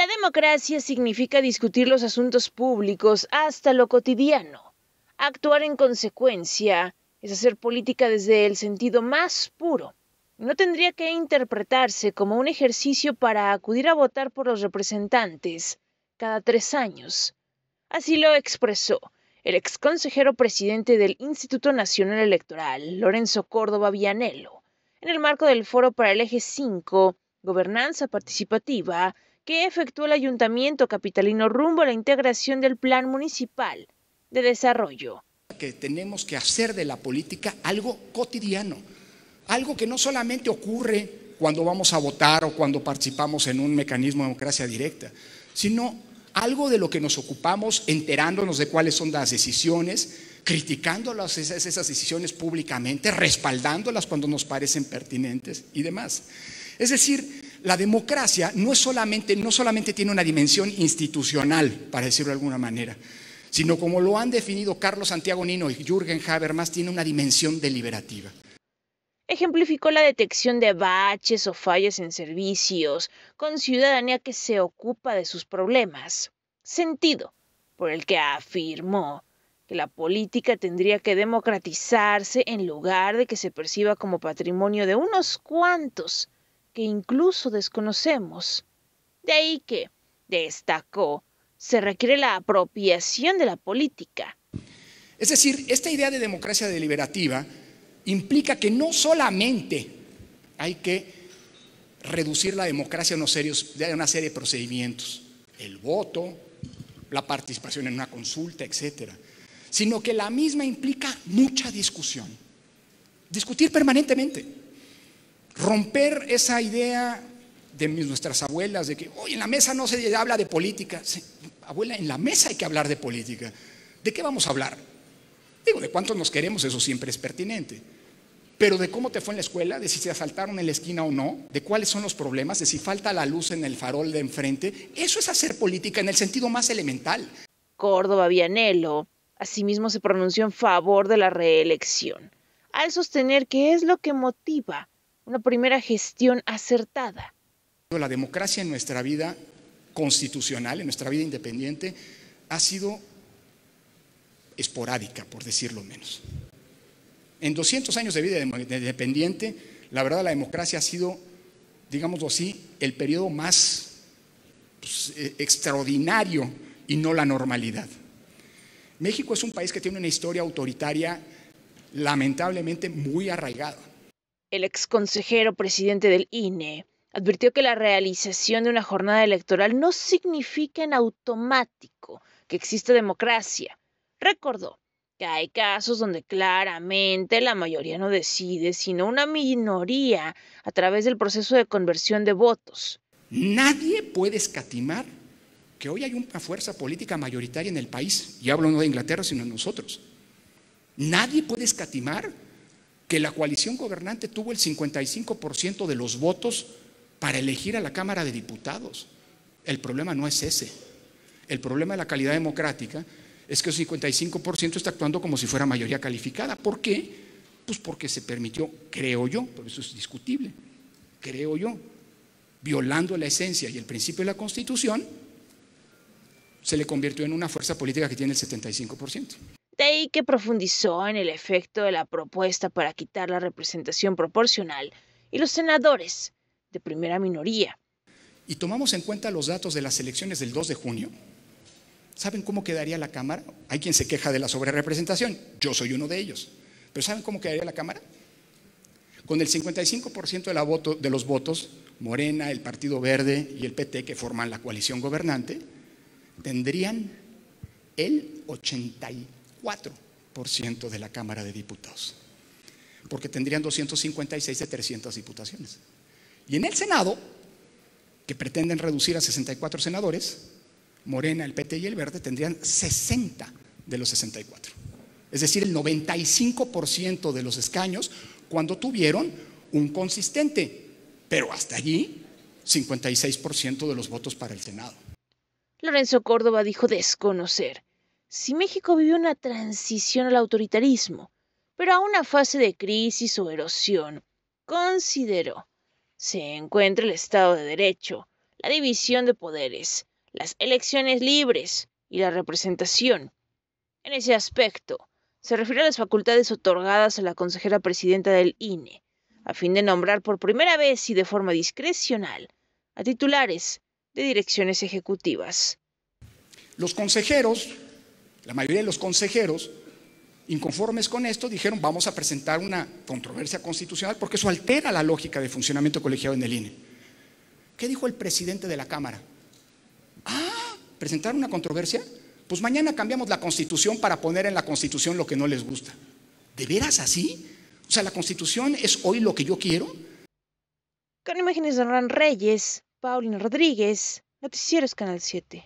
La democracia significa discutir los asuntos públicos hasta lo cotidiano. Actuar en consecuencia es hacer política desde el sentido más puro. No tendría que interpretarse como un ejercicio para acudir a votar por los representantes cada 3 años. Así lo expresó el exconsejero presidente del Instituto Nacional Electoral, Lorenzo Córdoba Vianello, en el marco del Foro para el Eje 5, Gobernanza Participativa, que efectuó el Ayuntamiento capitalino rumbo a la integración del Plan Municipal de Desarrollo. Que tenemos que hacer de la política algo cotidiano, algo que no solamente ocurre cuando vamos a votar o cuando participamos en un mecanismo de democracia directa, sino algo de lo que nos ocupamos enterándonos de cuáles son las decisiones, criticando esas decisiones públicamente, respaldándolas cuando nos parecen pertinentes y demás. Es decir, la democracia no solamente tiene una dimensión institucional, para decirlo de alguna manera, sino como lo han definido Carlos Santiago Nino y Jürgen Habermas, tiene una dimensión deliberativa. Ejemplificó la detección de baches o fallas en servicios con ciudadanía que se ocupa de sus problemas, sentido por el que afirmó que la política tendría que democratizarse en lugar de que se perciba como patrimonio de unos cuantos que incluso desconocemos. De ahí que, destacó, se requiere la apropiación de la política. Es decir, esta idea de democracia deliberativa implica que no solamente hay que reducir la democracia a una serie de procedimientos, el voto, la participación en una consulta, etcétera, sino que la misma implica mucha discusión, discutir permanentemente, romper esa idea de nuestras abuelas de que hoy en la mesa no se habla de política. Sí, abuela, en la mesa hay que hablar de política. ¿De qué vamos a hablar? Digo, de cuántos nos queremos, eso siempre es pertinente. Pero de cómo te fue en la escuela, de si se asaltaron en la esquina o no, de cuáles son los problemas, de si falta la luz en el farol de enfrente, eso es hacer política en el sentido más elemental. Córdoba Vianello, asimismo, se pronunció en favor de la reelección, al sostener que es lo que motiva una primera gestión acertada. La democracia en nuestra vida constitucional, en nuestra vida independiente, ha sido esporádica, por decirlo menos. En 200 años de vida independiente, la verdad la democracia ha sido, digámoslo así, el periodo más extraordinario y no la normalidad. México es un país que tiene una historia autoritaria lamentablemente muy arraigada. El exconsejero presidente del INE advirtió que la realización de una jornada electoral no significa en automático que existe democracia. Recordó que hay casos donde claramente la mayoría no decide, sino una minoría a través del proceso de conversión de votos. Nadie puede escatimar que hoy hay una fuerza política mayoritaria en el país, y hablo no de Inglaterra, sino de nosotros. Nadie puede escatimar que la coalición gobernante tuvo el 55% de los votos para elegir a la Cámara de Diputados. El problema no es ese. El problema de la calidad democrática es que el 55% está actuando como si fuera mayoría calificada. ¿Por qué? Pues porque se permitió, creo yo, por eso es discutible, creo yo, violando la esencia y el principio de la Constitución, se le convirtió en una fuerza política que tiene el 75%. De ahí que profundizó en el efecto de la propuesta para quitar la representación proporcional y los senadores de primera minoría. Y tomamos en cuenta los datos de las elecciones del 2 de junio. ¿Saben cómo quedaría la Cámara? Hay quien se queja de la sobrerepresentación, yo soy uno de ellos. ¿Pero saben cómo quedaría la Cámara? Con el 55% de los votos, Morena, el Partido Verde y el PT, que forman la coalición gobernante, tendrían el 84% de la Cámara de Diputados, porque tendrían 256 de 300 diputaciones. Y en el Senado, que pretenden reducir a 64 senadores, Morena, el PT y el Verde tendrían 60 de los 64. Es decir, el 95% de los escaños cuando tuvieron un consistente, pero hasta allí 56% de los votos para el Senado. Lorenzo Córdoba dijo desconocer si México vive una transición al autoritarismo, pero a una fase de crisis o erosión. Consideró se encuentra el Estado de Derecho, la división de poderes, las elecciones libres y la representación. En ese aspecto, se refiere a las facultades otorgadas a la consejera presidenta del INE, a fin de nombrar por primera vez y de forma discrecional a titulares de direcciones ejecutivas. Los consejeros, la mayoría de los consejeros, inconformes con esto, dijeron vamos a presentar una controversia constitucional porque eso altera la lógica de funcionamiento colegiado en el INE. ¿Qué dijo el presidente de la Cámara? ¿Presentar una controversia? Pues mañana cambiamos la Constitución para poner en la Constitución lo que no les gusta. ¿De veras así? O sea, ¿la Constitución es hoy lo que yo quiero? Con imágenes de Hernán Reyes, Paulina Rodríguez, Noticieros Canal 7.